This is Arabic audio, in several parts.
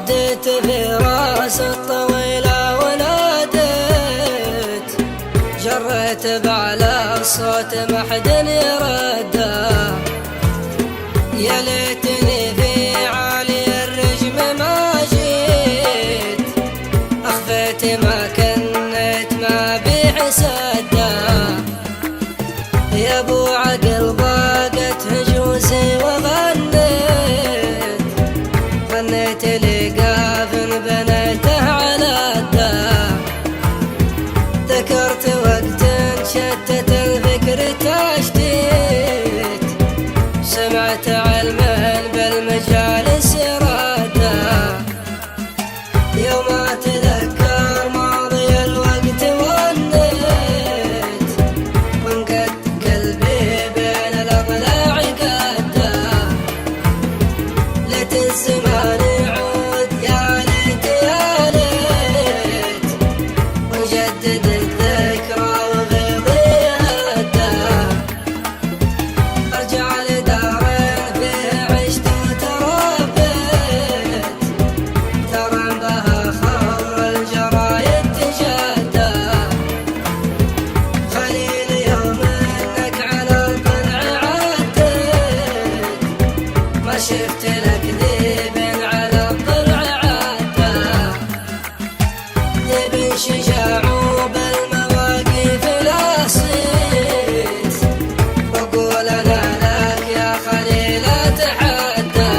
مديت في راس الطويلة وناديت، جريت بعلى الصوت ما حد يرده. يا ليتني في عالي الرجم ما جيت، أخفيت ما كنت ما بحسده. يا ابو عقل ضاقت هجوسي وغنيت، غنيت لقاف بنيته على الدار. ذكرت وقت شتت الفكر تشتيت، سمعت علم بالمجالس راده. يوم اتذكر ماضي الوقت ونيت، وانقد قلبي بين الاضلاع قده. ليت الزمان يعود يا ليت يا ليت، ونجدد الذكرى وغيظي هده. ارجع لدار فيه عشت وتربيت، ترى بها خضر الجرايد تجده. خليل يوم انك على الضلع عديت، ما شفت لك ذيب على الضلع عده. ذيب شجاع وبالمواقف الاصيل، واقول انا لك يا خليل اتحدى.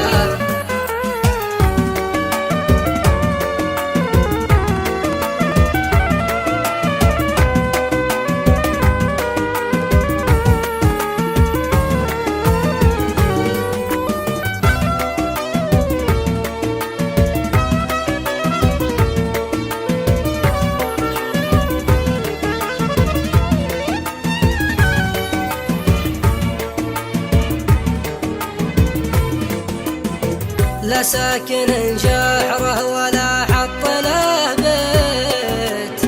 لا ساكن جحره ولا حط له بيت،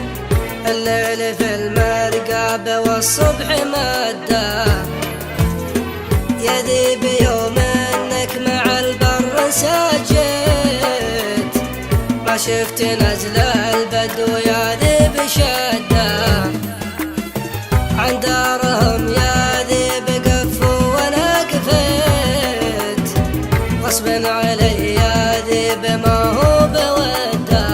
الليل في المرقاب والصبح مده. يا ذيب يوم انك مع البر سجيت، ما شفت نزل البدو يا ذيب شده. عن دارهم يا ذيب قفوا وانا قفيت، غصبا علي يا ذيب ما هو بوده.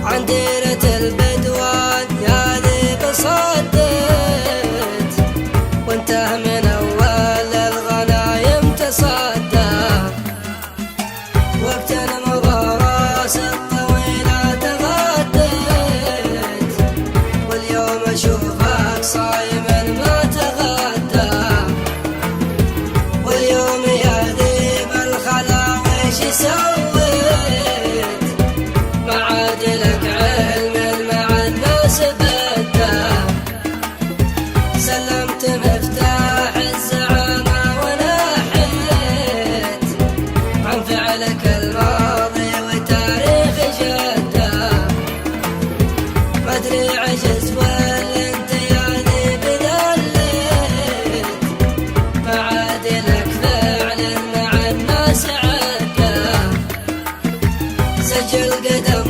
عن ديرة البدوان يا ذيب صديت، وانته من اول الغنايم تصدى. وقت مضى راس الطويلة تغديت، واليوم اشوفك صايم ما تغدى. واليوم يا ذيب الخلا ويش سويت، ما عاد لك علم مع الناس بده. سلمت مفتاح الزعامة ونحيت، عن فعلك الماضي وتاريخ جده. ما ادري عجز ولا انت يا ذيب ذليت، ما عاد لك فعل مع الناس عده. سجل قدم